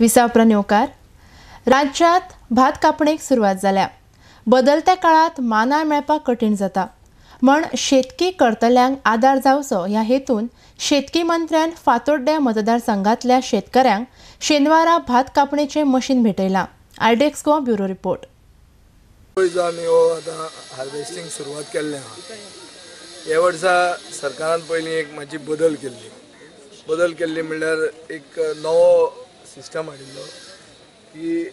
विसावप्र न्यूकार राज्यात भात कापणेक सुरवात जाल्या। बदलत्या काळात मानाय मेळपाक कठीण जाता म्हण शेतकी करतल्यांक आदार जावचो ह्या हेतून शेतकी मंत्र्यान फातोड्ड्या मतदारसंघातल्या शेतकऱ्यांक शेनवारा भात कापणेचें मशीन भेटयलां। आयडेक्स गो ब्युरो रिपोर्ट। आमी हार्वेस्टिंग सुरवात केल्लें आहा। ह्या वर्सा सरकारान पयलीं एक मातशी बदल केल्ली म्हणल्यार एक नवो सिस्टम हाडिल्लो की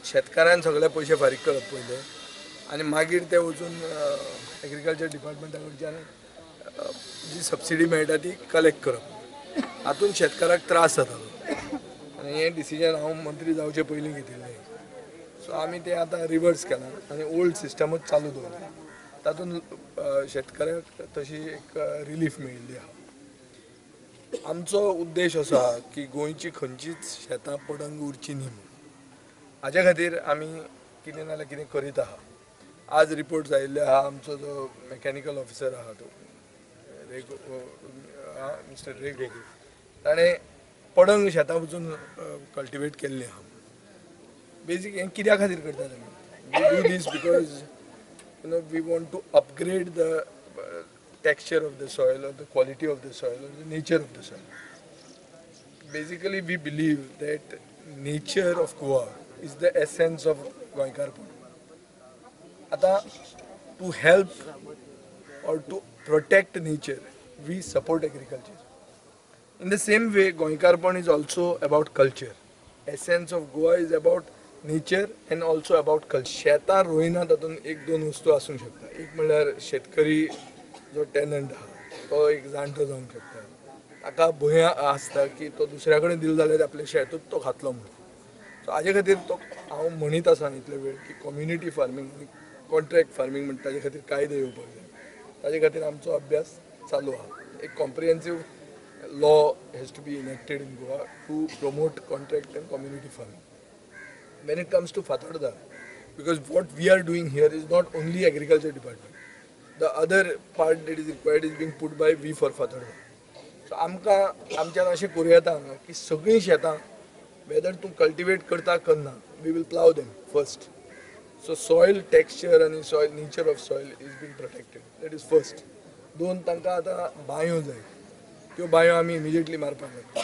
शेतकारान सगळे पयशे फारीक करप पयले आनी मागीर ते वचून एग्रीकल्चर डिपार्टमेंटा कडच्यान जी सबसिडी मेळटा ती कलेक्ट करप। हातून शेतकाराक त्रास जातालो आनी हें डिसिजन हांव मंत्री जावचे पयलीं घेतिल्लें। सो आमी ते आतां रिवर्स केलां आनी ओल्ड सिस्टमूच चालू दवरला। तातूंत शेतकऱ्याक तशी एक रिलीफ मेळिल्ली आहा। आमचो उद्देश असो आहा की गोंयची खंयचीच शेतां पडंग उरची न्ही म्हणून। हाज्या खातीर आमी कितें नाल्यार कितें करीत आहा। आज रिपोर्ट्स आयिल्ले आहा। आमचो जो मॅकॅनिकल ऑफिसर आहा तो मिस्टर रेगो ताणें पडंग शेतां वचून कल्टिवेट केल्ली आहा। बेसीक हें कित्या खातीर करतात आमी? We do this because we want to upgrade the texture of the soil or the quality of the soil or the nature of the soil. Basically we believe that nature of Goa is the essence of Goinkarpon. Ata to help or to protect nature we support agriculture. In the same way Goinkarpon is also about culture. Essence of Goa is about nature and also about culture. शेतां रोयना तातून एक दोन वस्तू आसूंक शकता। एक म्हणल्यार शेतकरी जो टेनंट आहा तो एक जाणटो जावंक शकता। ताका भंय आसता की तो दुसऱ्या कडेन दिलो जाल्यार आपलें शेतूच तो खातलो म्हणून। सो हाजे खातीर तो हांव म्हणीत आसा इतले वेळ की कम्युनिटी फार्मींग कॉन्ट्रॅक्ट फार्मींग म्हणटा ताजे खातीर कायदे येवपाक जाय। ताजे खातीर आमचो अभ्यास चालू आहा। एक comprehensive law has to be enacted in Goa to promote contract and community farming. When it comes to Fathodda, because what we are doing here is not only agriculture department. The other part that is required is being put by we for Fathodda. So आमकां आमच्यान अशें करूं येता हांगा की सगळीं शेतां weather तूं कल्टिवेट करता करना we will plough them first. So soil texture आनी soil nature of soil is been protected that is first. दोन तांकां आतां बांयो जाय त्यो बांयो आमी इमिजिएटली मारपाक लागता।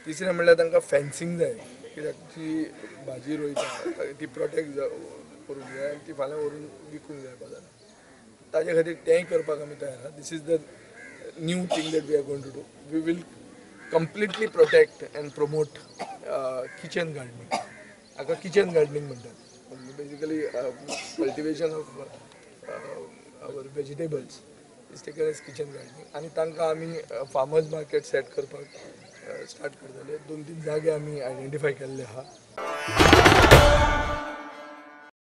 तिसरें म्हणल्यार तांकां फेन्सिंग जाय कित्याक जी भाजी रोयता ती प्रोटेक्ट करूंक जाय आनी ती फाल्यां व्हरून विकूंक जाय बाजारांत। ताजे खातीर तेंय करपाक आमी तयार आहा। This is the new thing that we are going to do. We will completely protect and promote kitchen gardening. हाका किचन गार्डनिंग म्हणटात। Basically cultivation of our vegetables is taken as kitchen gardening आनी तांकां आमी farmers market set करपाक start करतले। 2-3 जागे आमी identify केल्ले आहा।